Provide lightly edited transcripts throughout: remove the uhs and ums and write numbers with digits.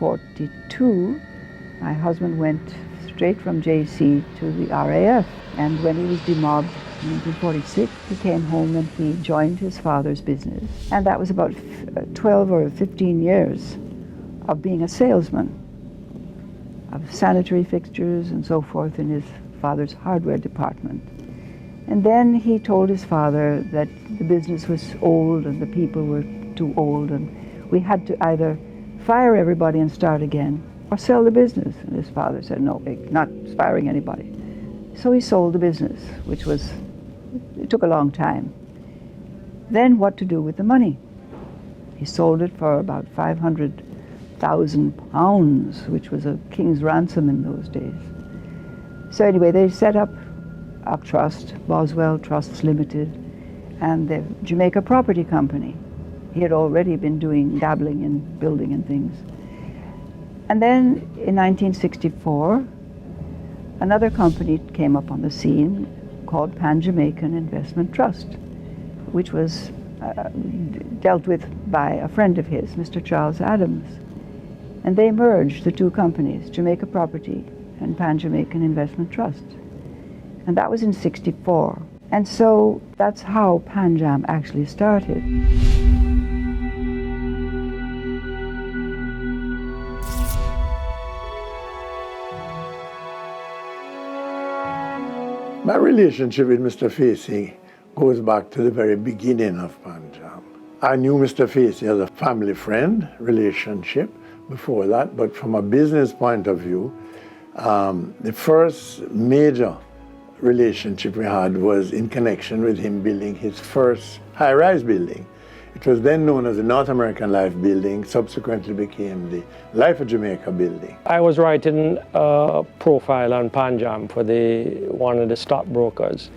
1942, my husband went straight from JC to the RAF. And when he was demobbed in 1946, he came home and he joined his father's business. And that was about 12 or 15 years of being a salesman of sanitary fixtures and so forth in his father's hardware department. And then he told his father that the business was old and the people were too old, and we had to either fire everybody and start again or sell the business. And his father said, no, not firing anybody. So he sold the business, which it took a long time. Then what to do with the money? He sold it for about £500,000, which was a king's ransom in those days. So anyway, they set up a trust, Boswell Trusts Limited, and the Jamaica Property Company. He had already been dabbling in building and things. And then in 1964, another company came up on the scene called Pan-Jamaican Investment Trust, which was dealt with by a friend of his, Mr. Charles Adams. And they merged the two companies, Jamaica Property and Pan-Jamaican Investment Trust. And that was in '64. And so that's how PanJam actually started. My relationship with Mr. Facey goes back to the very beginning of PanJam. I knew Mr. Facey as a family friend relationship before that, but from a business point of view, the first major relationship we had was in connection with him building his first high-rise building. It was then known as the North American Life Building, subsequently became the Life of Jamaica Building. I was writing a profile on PanJam for one of the stockbrokers,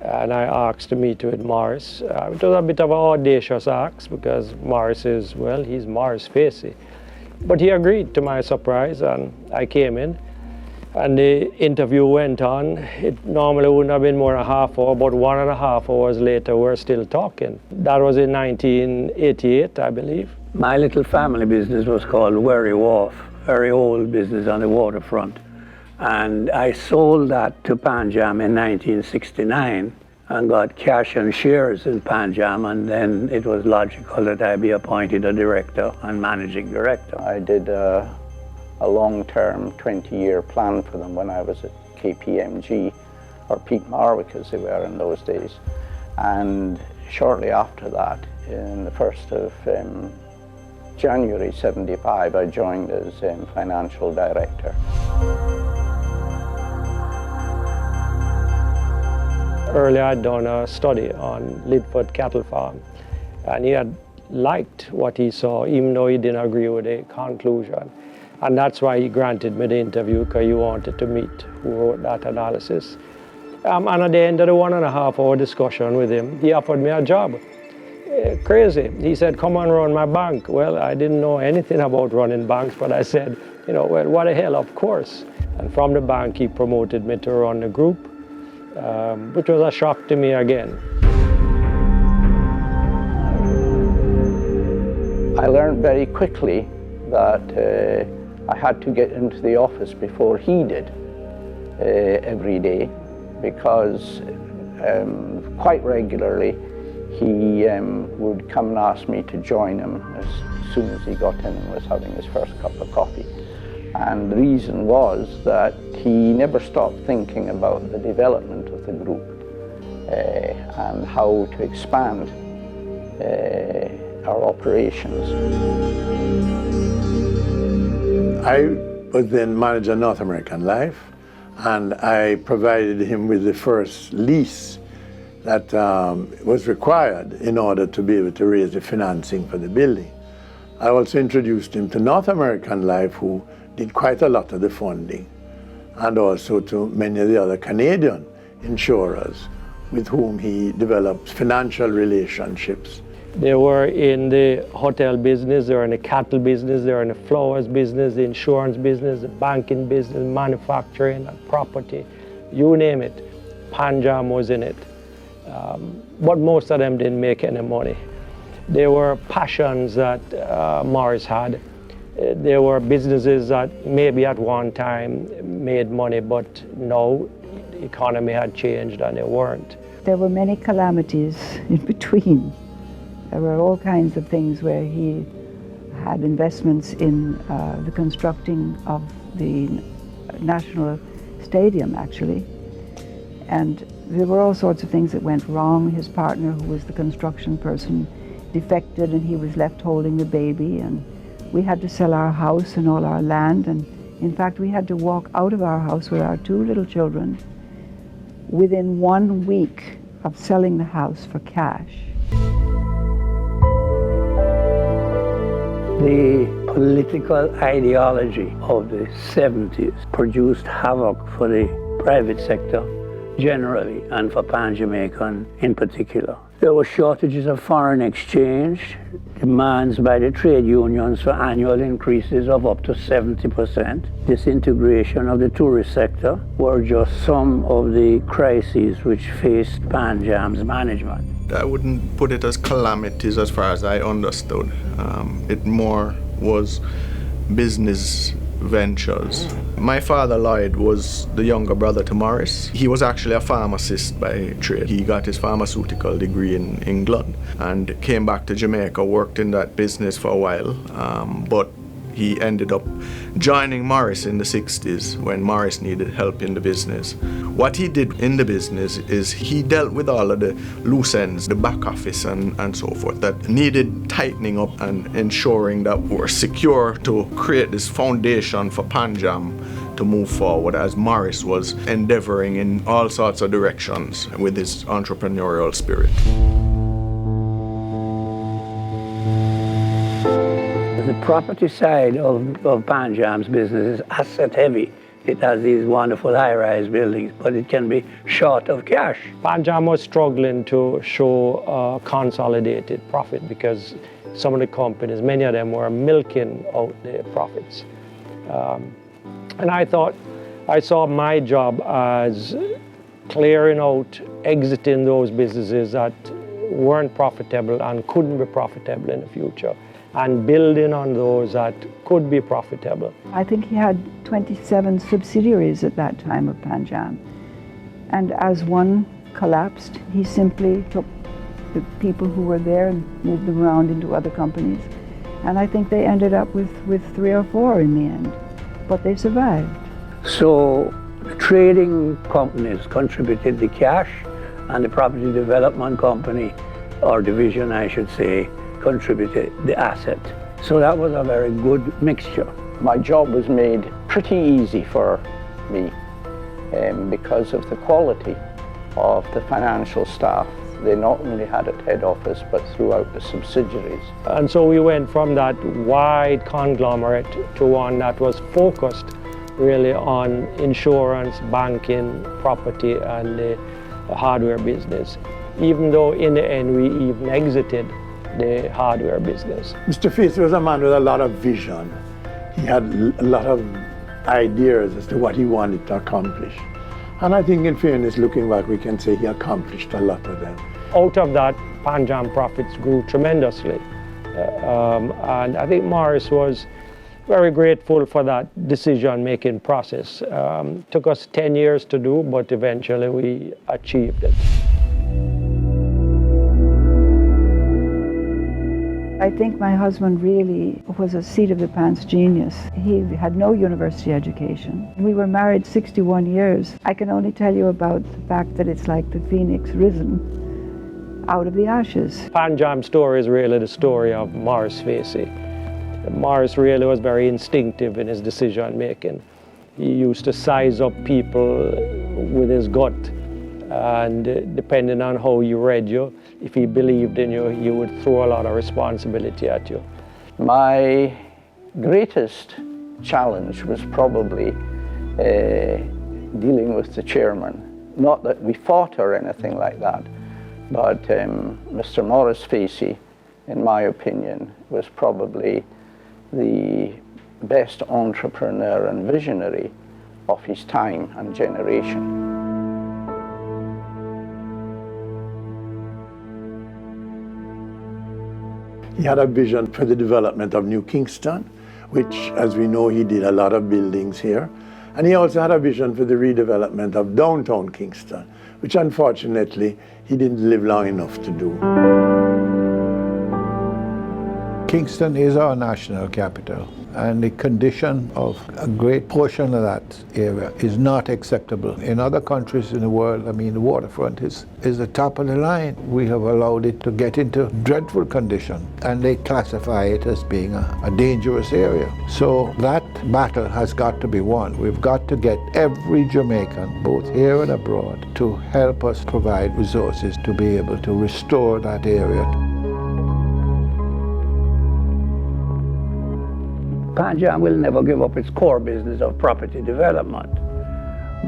and I asked to meet with Morris. It was a bit of an audacious ask because Morris is, well, he's Morris Facey. But he agreed, to my surprise, and I came in. And the interview went on. It normally wouldn't have been more than a half hour, but 1.5 hours later, we're still talking. That was in 1988, I believe. My little family business was called Wherry Wharf, very old business on the waterfront. And I sold that to PanJam in 1969 and got cash and shares in PanJam, and then it was logical that I be appointed a director and managing director. I did a long-term 20-year plan for them when I was at KPMG, or Pete Marwick as they were in those days. And shortly after that, in the 1st of January '75, I joined as financial director. Earlier I'd done a study on Lidford Cattle Farm, and he had liked what he saw, even though he didn't agree with the conclusion. And that's why he granted me the interview, because he wanted to meet who wrote that analysis. And at the end of the 1.5 hour discussion with him, he offered me a job. Crazy. He said, come and run my bank. Well, I didn't know anything about running banks, but I said, well, what the hell, of course. And from the bank, he promoted me to run the group, which was a shock to me again. I learned very quickly that I had to get into the office before he did every day, because quite regularly he would come and ask me to join him as soon as he got in and was having his first cup of coffee. And the reason was that he never stopped thinking about the development of the group and how to expand our operations. I was then manager of North American Life, and I provided him with the first lease that was required in order to be able to raise the financing for the building. I also introduced him to North American Life, who did quite a lot of the funding, and also to many of the other Canadian insurers with whom he developed financial relationships. They were in the hotel business, they were in the cattle business, they were in the flowers business, the insurance business, the banking business, manufacturing, property, you name it. PanJam was in it. But most of them didn't make any money. They were passions that Morris had, There were businesses that maybe at one time made money, but now the economy had changed and they weren't. There were many calamities in between. There were all kinds of things where he had investments in the constructing of the National Stadium, actually. And there were all sorts of things that went wrong. His partner, who was the construction person, defected and he was left holding the baby, and we had to sell our house and all our land, and in fact we had to walk out of our house with our 2 little children within 1 week of selling the house for cash. The political ideology of the 70s produced havoc for the private sector generally and for Pan-Jamaican in particular. There were shortages of foreign exchange, demands by the trade unions for annual increases of up to 70%. Disintegration of the tourist sector were just some of the crises which faced PanJam's management. I wouldn't put it as calamities as far as I understood. It more was business ventures. My father, Lloyd, was the younger brother to Morris. He was actually a pharmacist by trade. He got his pharmaceutical degree in England and came back to Jamaica, worked in that business for a while, but he ended up joining Morris in the 60s when Morris needed help in the business. What he did in the business is he dealt with all of the loose ends, the back office and so forth, that needed tightening up and ensuring that we're secure to create this foundation for PanJam to move forward, as Morris was endeavoring in all sorts of directions with his entrepreneurial spirit. The property side of PanJam's business is asset heavy. It has these wonderful high-rise buildings, but it can be short of cash. PanJam was struggling to show a consolidated profit because some of the companies, many of them were milking out their profits. And I saw my job as clearing out, exiting those businesses that weren't profitable and couldn't be profitable in the future, and building on those that could be profitable. I think he had 27 subsidiaries at that time of PanJam. And as one collapsed, he simply took the people who were there and moved them around into other companies. And I think they ended up with 3 or 4 in the end, but they survived. So the trading companies contributed the cash, and the property development company, or division I should say, contributed the asset. So that was a very good mixture. My job was made pretty easy for me because of the quality of the financial staff. They not only had at head office but throughout the subsidiaries. And so we went from that wide conglomerate to one that was focused really on insurance, banking, property, and the hardware business, even though in the end we even exited the hardware business. Mr. Facey was a man with a lot of vision. He had a lot of ideas as to what he wanted to accomplish. And I think in fairness, looking back, we can say he accomplished a lot of them. Out of that, PanJam profits grew tremendously. And I think Morris was very grateful for that decision-making process. Took us 10 years to do, but eventually we achieved it. I think my husband really was a seat of the pants genius. He had no university education. We were married 61 years. I can only tell you about the fact that it's like the phoenix risen out of the ashes. PanJam's story is really the story of Morris Facey. Morris really was very instinctive in his decision making. He used to size up people with his gut, and depending on how he read you, if he believed in you, he would throw a lot of responsibility at you. My greatest challenge was probably dealing with the chairman. Not that we fought or anything like that, but Mr. Morris Facey, in my opinion, was probably the best entrepreneur and visionary of his time and generation. He had a vision for the development of New Kingston, which, as we know, he did a lot of buildings here. And he also had a vision for the redevelopment of downtown Kingston, which unfortunately he didn't live long enough to do. Kingston is our national capital, and the condition of a great portion of that area is not acceptable. In other countries in the world, I mean, the waterfront is the top of the line. We have allowed it to get into dreadful condition, and they classify it as being a dangerous area. So that battle has got to be won. We've got to get every Jamaican, both here and abroad, to help us provide resources to be able to restore that area. PanJam will never give up its core business of property development,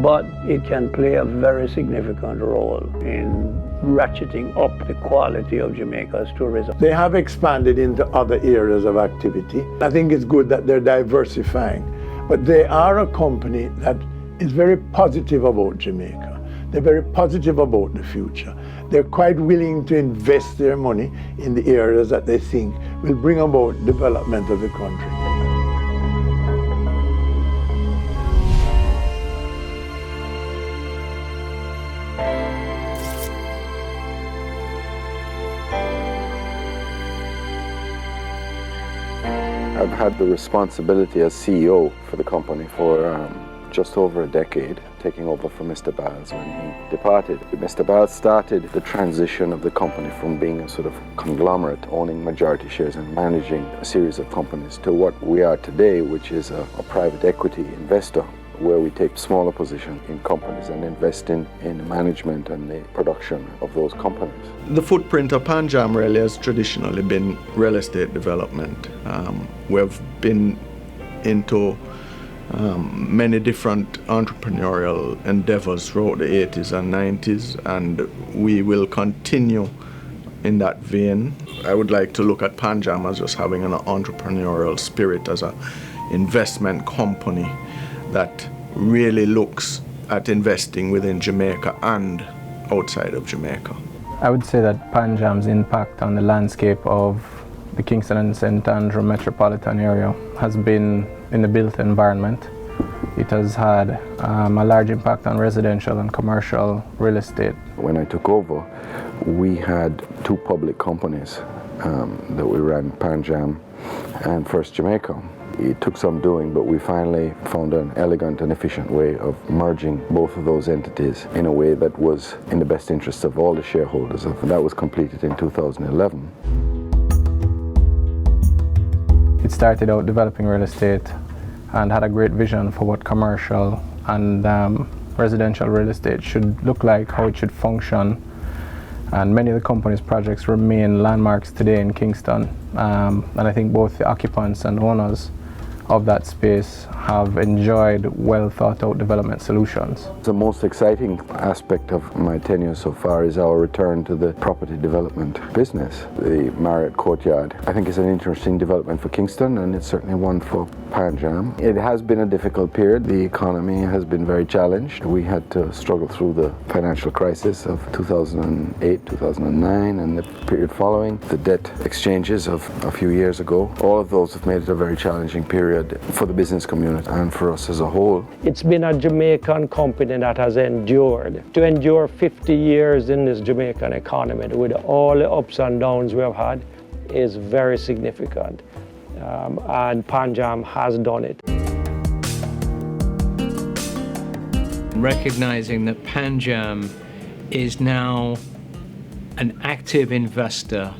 but it can play a very significant role in ratcheting up the quality of Jamaica's tourism. They have expanded into other areas of activity. I think it's good that they're diversifying, but they are a company that is very positive about Jamaica. They're very positive about the future. They're quite willing to invest their money in the areas that they think will bring about development of the country. I've had the responsibility as CEO for the company for just over a decade, taking over from Mr. Baz when he departed. Mr. Baz started the transition of the company from being a sort of conglomerate, owning majority shares and managing a series of companies, to what we are today, which is a private equity investor, where we take smaller positions in companies and invest in the management and the production of those companies. The footprint of PanJam really has traditionally been real estate development. We've been into many different entrepreneurial endeavors throughout the 80s and 90s, and we will continue in that vein. I would like to look at PanJam as just having an entrepreneurial spirit, as an investment company that really looks at investing within Jamaica and outside of Jamaica. I would say that PanJam's impact on the landscape of the Kingston and St. Andrew metropolitan area has been in the built environment. It has had a large impact on residential and commercial real estate. When I took over, we had two public companies that we ran, PanJam and First Jamaica. It took some doing, but we finally found an elegant and efficient way of merging both of those entities in a way that was in the best interest of all the shareholders. And that was completed in 2011. It started out developing real estate and had a great vision for what commercial and residential real estate should look like, how it should function. And many of the company's projects remain landmarks today in Kingston. And I think both the occupants and owners of that space have enjoyed well thought out development solutions. The most exciting aspect of my tenure so far is our return to the property development business. The Marriott Courtyard, I think, is an interesting development for Kingston, and it's certainly one for PanJam. It has been a difficult period. The economy has been very challenged. We had to struggle through the financial crisis of 2008, 2009, and the period following, the debt exchanges of a few years ago. All of those have made it a very challenging period for the business community and for us as a whole. It's been a Jamaican company that has endured. To endure 50 years in this Jamaican economy with all the ups and downs we have had is very significant. And PanJam has done it. Recognizing that PanJam is now an active investor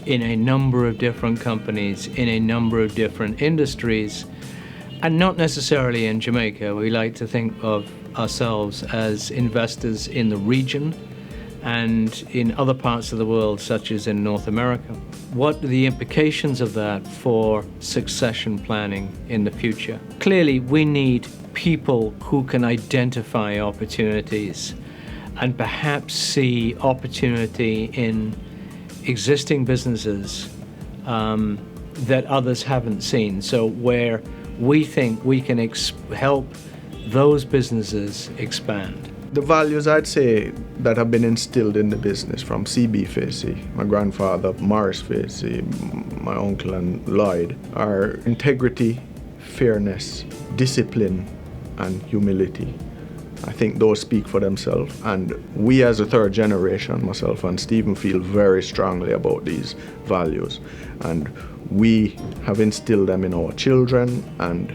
in a number of different companies, in a number of different industries, and not necessarily in Jamaica. We like to think of ourselves as investors in the region and in other parts of the world, such as in North America. What are the implications of that for succession planning in the future? Clearly, we need people who can identify opportunities and perhaps see opportunity in existing businesses that others haven't seen. So where we think we can help those businesses expand. The values I'd say that have been instilled in the business from CB Facey, my grandfather Morris Facey, my uncle and Lloyd, are integrity, fairness, discipline, and humility. I think those speak for themselves, and we as a third generation, myself and Stephen, feel very strongly about these values, and we have instilled them in our children, and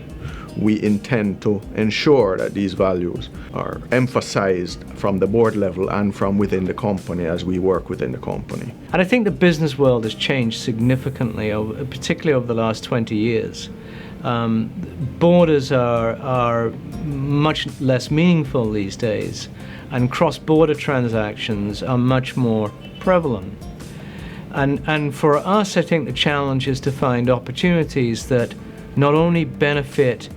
we intend to ensure that these values are emphasized from the board level and from within the company as we work within the company. And I think the business world has changed significantly, particularly over the last 20 years. Borders are much less meaningful these days, and cross-border transactions are much more prevalent. And for us, I think the challenge is to find opportunities that not only benefit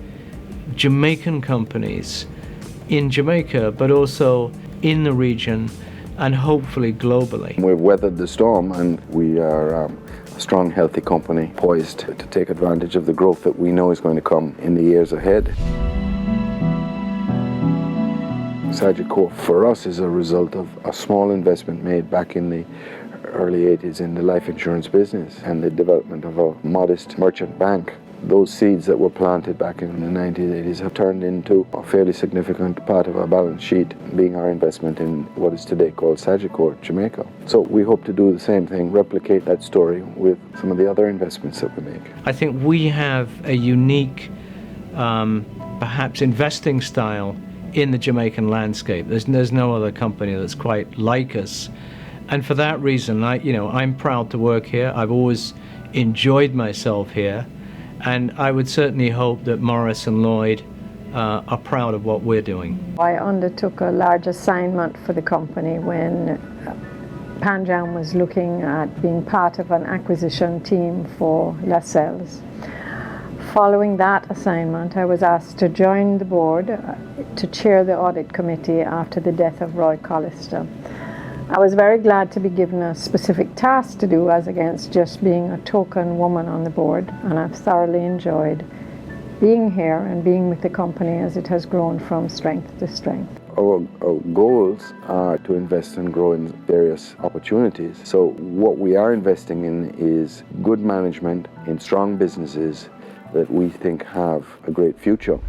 Jamaican companies in Jamaica, but also in the region and hopefully globally. We've weathered the storm, and we are a strong, healthy company poised to take advantage of the growth that we know is going to come in the years ahead. Sagicor for us is a result of a small investment made back in the early 80s in the life insurance business and the development of a modest merchant bank. Those seeds that were planted back in the 1980s have turned into a fairly significant part of our balance sheet, being our investment in what is today called Sagicor, Jamaica. So we hope to do the same thing, replicate that story with some of the other investments that we make. I think we have a unique, perhaps, investing style in the Jamaican landscape. There's no other company that's quite like us. And for that reason, I'm proud to work here. I've always enjoyed myself here. And I would certainly hope that Morris and Lloyd are proud of what we're doing. I undertook a large assignment for the company when PanJam was looking at being part of an acquisition team for Lascelles. Following that assignment, I was asked to join the board to chair the audit committee after the death of Roy Collister. I was very glad to be given a specific task to do as against just being a token woman on the board, and I've thoroughly enjoyed being here and being with the company as it has grown from strength to strength. Our goals are to invest and grow in various opportunities. So what we are investing in is good management in strong businesses that we think have a great future.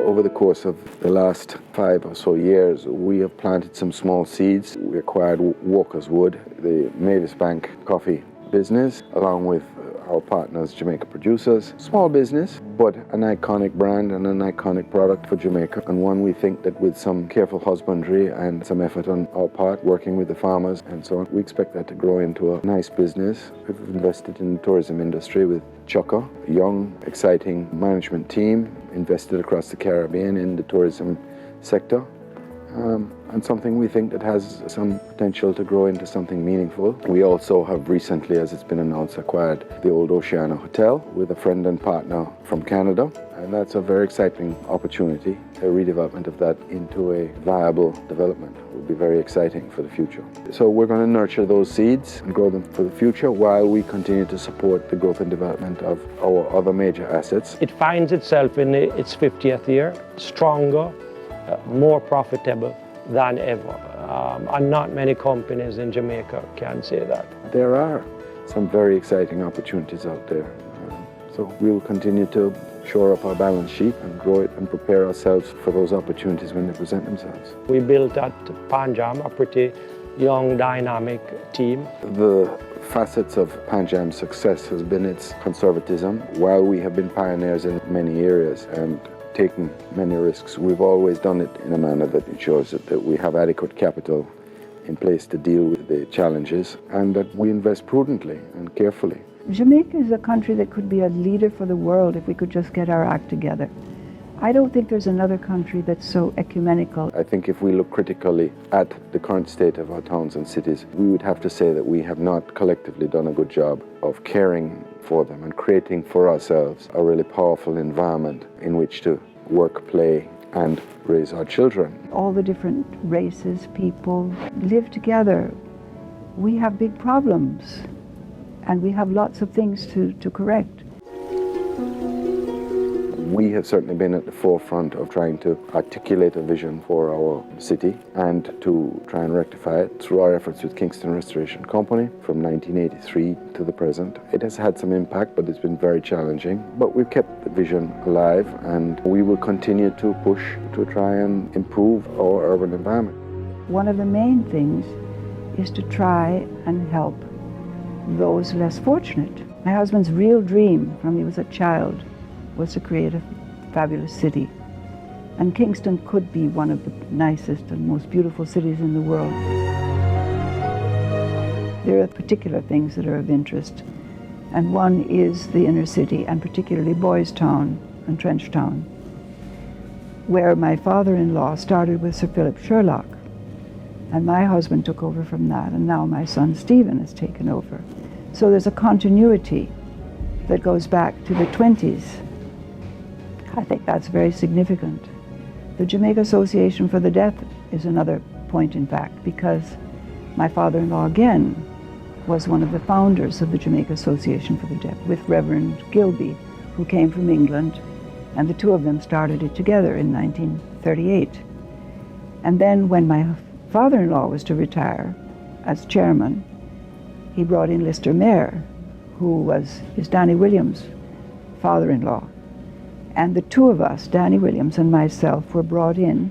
Over the course of the last 5 or so years, we have planted some small seeds. We acquired Walker's Wood, the Mavis Bank coffee business, along with our partners, Jamaica Producers. Small business, but an iconic brand and an iconic product for Jamaica, and one we think that with some careful husbandry and some effort on our part, working with the farmers and so on, we expect that to grow into a nice business. We've invested in the tourism industry with Chukka, a young, exciting management team, invested across the Caribbean in the tourism sector. And something we think that has some potential to grow into something meaningful. We also have recently, as it's been announced, acquired the Old Oceana Hotel with a friend and partner from Canada. And that's a very exciting opportunity. A redevelopment of that into a viable development will be very exciting for the future. So we're going to nurture those seeds and grow them for the future while we continue to support the growth and development of our other major assets. It finds itself in its 50th year, stronger, more profitable than ever. And not many companies in Jamaica can say that. There are some very exciting opportunities out there. So we'll continue to shore up our balance sheet and grow it and prepare ourselves for those opportunities when they present themselves. We built at PanJam a pretty young, dynamic team. The facets of PanJam's success has been its conservatism. While we have been pioneers in many areas and taken many risks, we've always done it in a manner that ensures that we have adequate capital in place to deal with the challenges and that we invest prudently and carefully. Jamaica is a country that could be a leader for the world if we could just get our act together. I don't think there's another country that's so ecumenical. I think if we look critically at the current state of our towns and cities, we would have to say that we have not collectively done a good job of caring for them and creating for ourselves a really powerful environment in which to work, play, and raise our children. All the different races, people live together. We have big problems, and we have lots of things to correct. We have certainly been at the forefront of trying to articulate a vision for our city and to try and rectify it through our efforts with Kingston Restoration Company from 1983 to the present. It has had some impact, but it's been very challenging. But we've kept the vision alive, and we will continue to push to try and improve our urban environment. One of the main things is to try and help those less fortunate. My husband's real dream from he was a child was to create a fabulous city. And Kingston could be one of the nicest and most beautiful cities in the world. There are particular things that are of interest, and one is the inner city, and particularly Boys Town and Trench Town, where my father-in-law started with Sir Philip Sherlock, and my husband took over from that, and now my son Stephen has taken over. So there's a continuity that goes back to the 20s. I think that's very significant. The Jamaica Association for the Deaf is another point, in fact, because my father-in-law again was one of the founders of the Jamaica Association for the Deaf with Reverend Gilby, who came from England, and the two of them started it together in 1938. And then when my father-in-law was to retire as chairman, he brought in Lister Mayer, who was his Danny Williams' father-in-law. And the two of us, Danny Williams and myself, were brought in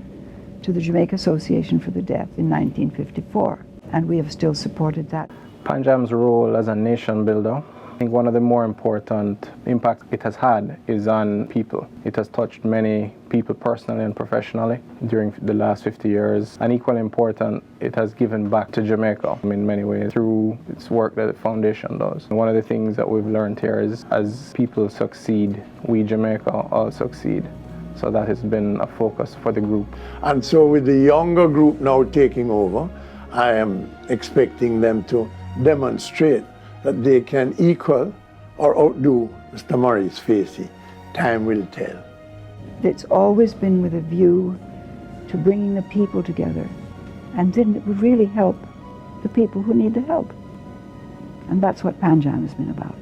to the Jamaica Association for the Deaf in 1954, and we have still supported that. PanJam's role as a nation builder, I think one of the more important impacts it has had is on people. It has touched many people personally and professionally during the last 50 years. And equally important, it has given back to Jamaica in many ways through its work that the foundation does. And one of the things that we've learned here is as people succeed, we Jamaica all succeed. So that has been a focus for the group. And so with the younger group now taking over, I am expecting them to demonstrate that they can equal or outdo Mr. Maurice Facey. Time will tell. It's always been with a view to bringing the people together, and then it would really help the people who need the help. And that's what PanJam has been about.